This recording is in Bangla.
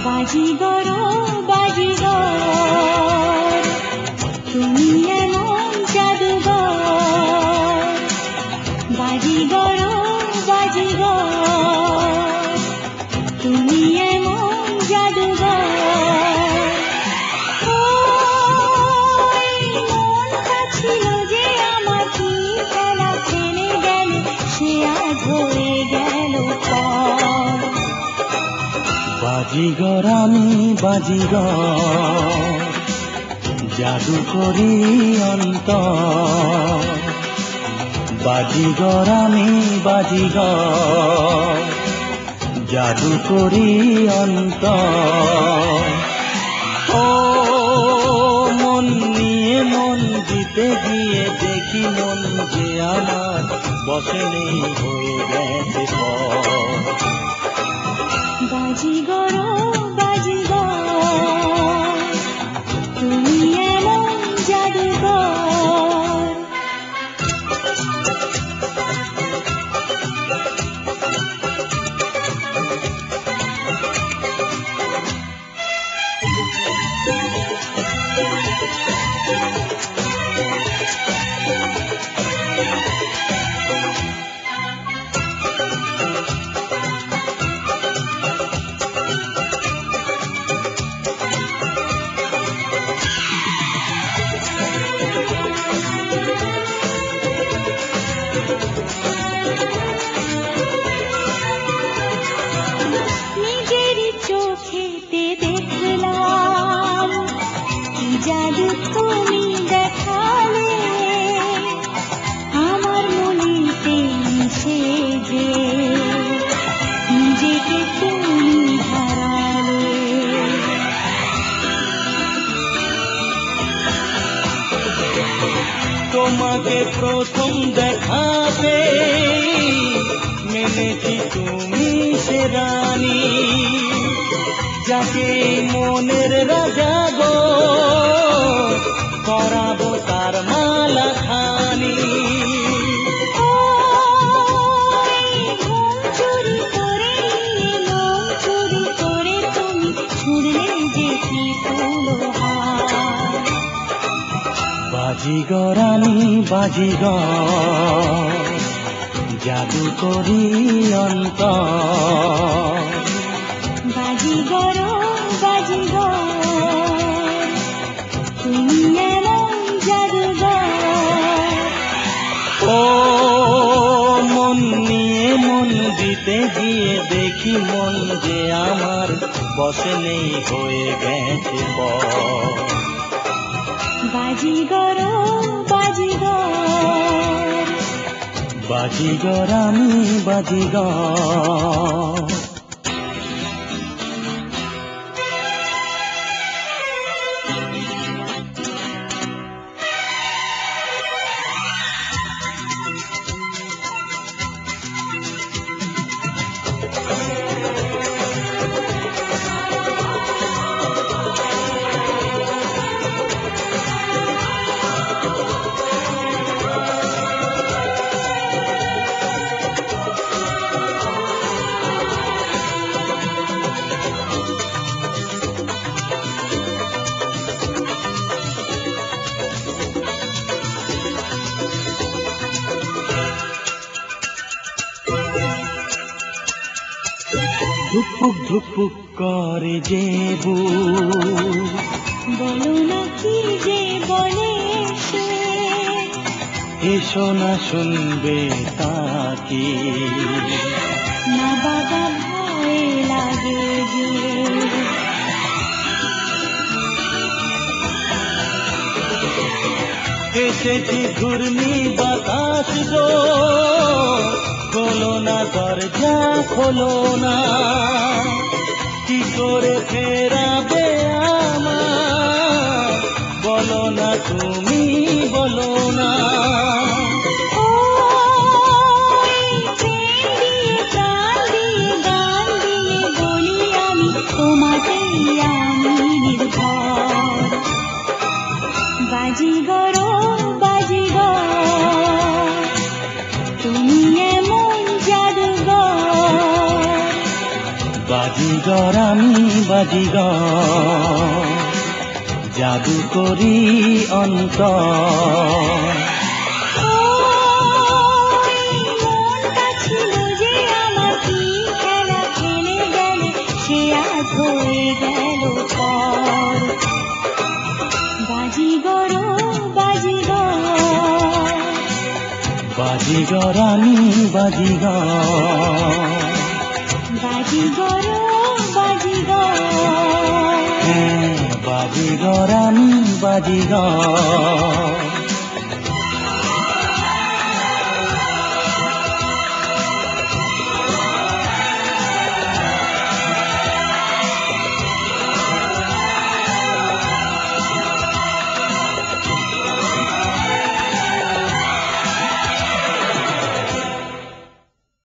বাজিগর বাজিগর তুমি এমন জাদুঘর, বাজিগর বাজিগর তুমি এমন জাদুঘর। মনটা ছিল যে আমার কি খেলা খেলে গেল সে আজ হয়ে গেল পর। বাজিগর আমি বাজিগর জাদু করি অন্তর, বাজিগর আমি বাজিগর জাদু করি অন্তর। ও মন নিয়ে মন জিতে গিয়ে দেখি মন যে আমার বসে নেই হয়ে গেছে পর। বাজিগর বাজিগর তুমি এমন জাদুঘর। নিজেরই চোখেতে দেখলাম কি জাদু তুমি দেখালে, আমার মনেতে মিশে যে নিজেকে তুমি হারালে। তোমাকে প্রথম দেখাতে মেনেছি তুমি সে রানী, যাকে মনের রাজা গো করাবো তার মালা খানি। চুরি করে মন চুরি করে তুমি ছুড়লে যে কি ফুলহার। বাজিগর আমি বাজিগর জাদু করি অন্তর, বাজিগর বাজিগর তুমি এমন জাদুঘর। ও মন নিয়ে মন দিতে গিয়ে দেখি মন যে আমার বসে নেই হয়ে গেছে পর। বাজিগর বাজিগর বাজিগর আমি বাজিগর। ধুকপুক করে যে বুক, বলো না কি যে বলে সে, এসো না শুনবে তাকে। না বাবা ভয় লাগে যে। এসেছি ঘূর্ণি বাতাস গো, খোলো না দরজা খোলো না, কি করে ফেরাবে আমার, বলো না তুমি বলো না। ও প্রেম দিয়ে প্রাণ দিয়ে গান দিয়ে বলি আমি তোমাকেই আমি নির্ভর। বাজিগর বাজিগর তুমি এমন জাদুঘর। বাজিগর আমি বাজিগর, জাদু করি অন্তর। মনটা ছিল যে আমার কি খেলা খেলে গেল সে আজ হয়ে গেল পর। বাজিগর বাজিগর বাজিগর আমি বাজিগর, বাজিগর বাজিগর হ্যাঁ বাজিগর আমি বাজিগর।